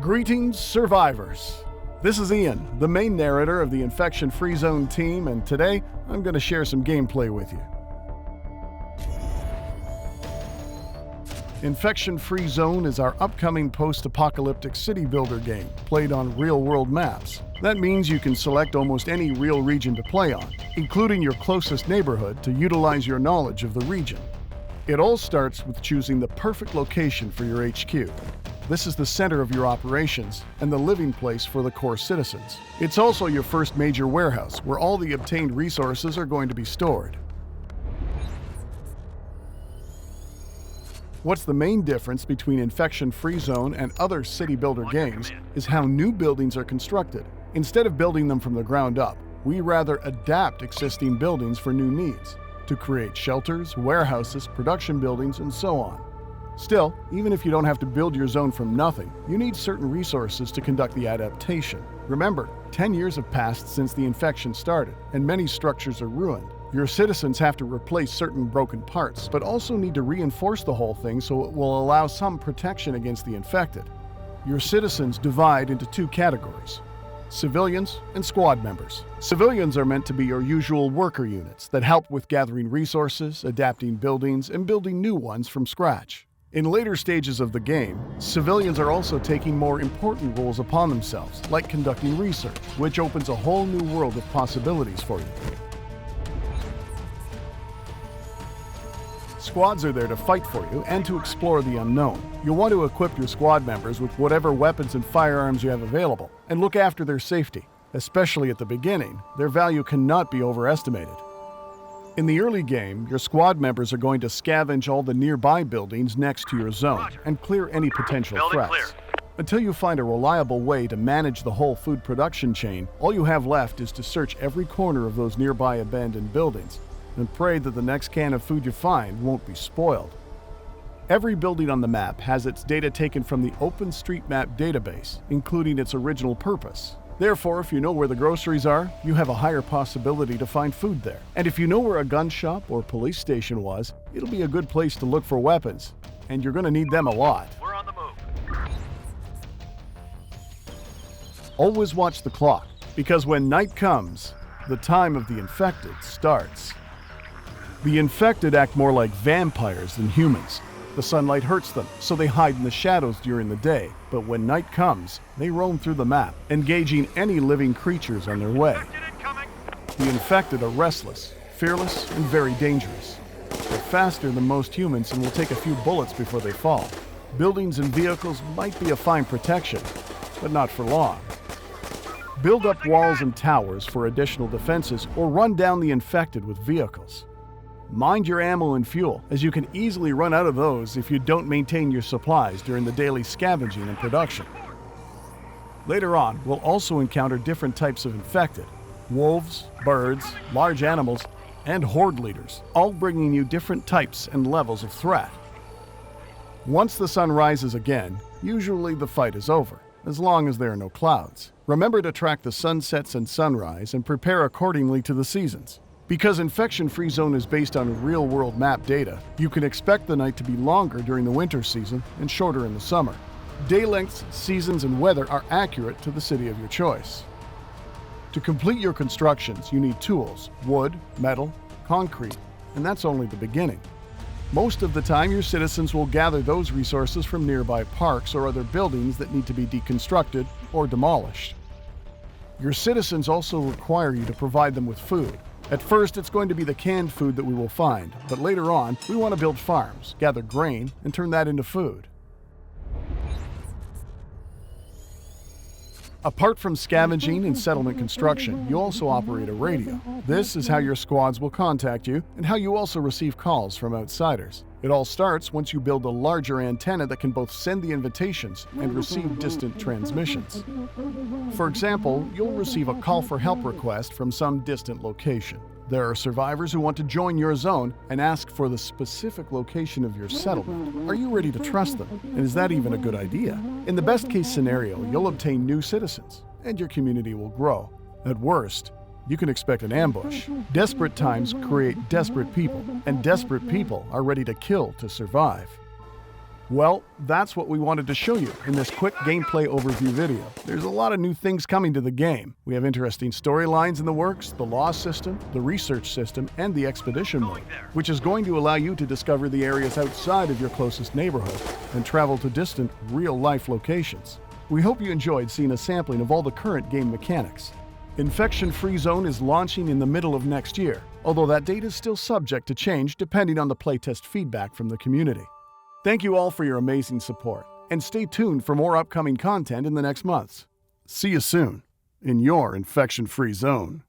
Greetings, survivors. This is Ian, the main narrator of the Infection-Free Zone team, and today I'm going to share some gameplay with you. Infection-Free Zone is our upcoming post-apocalyptic city builder game, played on real-world maps. That means you can select almost any real region to play on, including your closest neighborhood, to utilize your knowledge of the region. It all starts with choosing the perfect location for your HQ. This is the center of your operations and the living place for the core citizens. It's also your first major warehouse, where all the obtained resources are going to be stored. What's the main difference between Infection-Free Zone and other city builder games is how new buildings are constructed. Instead of building them from the ground up, we rather adapt existing buildings for new needs, to create shelters, warehouses, production buildings, and so on. Still, even if you don't have to build your zone from nothing, you need certain resources to conduct the adaptation. Remember, 10 years have passed since the infection started, and many structures are ruined. Your citizens have to replace certain broken parts, but also need to reinforce the whole thing so it will allow some protection against the infected. Your citizens divide into two categories: civilians and squad members. Civilians are meant to be your usual worker units that help with gathering resources, adapting buildings, and building new ones from scratch. In later stages of the game, civilians are also taking more important roles upon themselves, like conducting research, which opens a whole new world of possibilities for you. Squads are there to fight for you and to explore the unknown. You'll want to equip your squad members with whatever weapons and firearms you have available, and look after their safety. Especially at the beginning, their value cannot be overestimated. In the early game, your squad members are going to scavenge all the nearby buildings next to your zone and clear any potential threats. Until you find a reliable way to manage the whole food production chain, all you have left is to search every corner of those nearby abandoned buildings and pray that the next can of food you find won't be spoiled. Every building on the map has its data taken from the OpenStreetMap database, including its original purpose. Therefore, if you know where the groceries are, you have a higher possibility to find food there. And if you know where a gun shop or police station was, it'll be a good place to look for weapons, and you're going to need them a lot. We're on the move. Always watch the clock, because when night comes, the time of the infected starts. The infected act more like vampires than humans. The sunlight hurts them, so they hide in the shadows during the day. But when night comes, they roam through the map, engaging any living creatures on their way. The infected are restless, fearless, and very dangerous. They're faster than most humans and will take a few bullets before they fall. Buildings and vehicles might be a fine protection, but not for long. Build up walls and towers for additional defenses, or run down the infected with vehicles. Mind your ammo and fuel, as you can easily run out of those if you don't maintain your supplies during the daily scavenging and production. Later on, we'll also encounter different types of infected: wolves, birds, large animals, and horde leaders, all bringing you different types and levels of threat. Once the sun rises again, usually the fight is over, as long as there are no clouds. Remember to track the sunsets and sunrise and prepare accordingly to the seasons. Because Infection-Free Zone is based on real-world map data, you can expect the night to be longer during the winter season and shorter in the summer. Day lengths, seasons, and weather are accurate to the city of your choice. To complete your constructions, you need tools: wood, metal, concrete, and that's only the beginning. Most of the time, your citizens will gather those resources from nearby parks or other buildings that need to be deconstructed or demolished. Your citizens also require you to provide them with food. At first, it's going to be the canned food that we will find, but later on, we want to build farms, gather grain, and turn that into food. Apart from scavenging and settlement construction, you also operate a radio. This is how your squads will contact you, and how you also receive calls from outsiders. It all starts once you build a larger antenna that can both send the invitations and receive distant transmissions. For example, you'll receive a call for help request from some distant location. There are survivors who want to join your zone and ask for the specific location of your settlement. Are you ready to trust them? And is that even a good idea? In the best case scenario, you'll obtain new citizens, and your community will grow. At worst, you can expect an ambush. Desperate times create desperate people, and desperate people are ready to kill to survive. Well, that's what we wanted to show you in this quick gameplay overview video. There's a lot of new things coming to the game. We have interesting storylines in the works, the law system, the research system, and the expedition mode, which is going to allow you to discover the areas outside of your closest neighborhood and travel to distant, real-life locations. We hope you enjoyed seeing a sampling of all the current game mechanics. Infection-Free Zone is launching in the middle of next year, although that date is still subject to change depending on the playtest feedback from the community. Thank you all for your amazing support, and stay tuned for more upcoming content in the next months. See you soon in your Infection-Free Zone.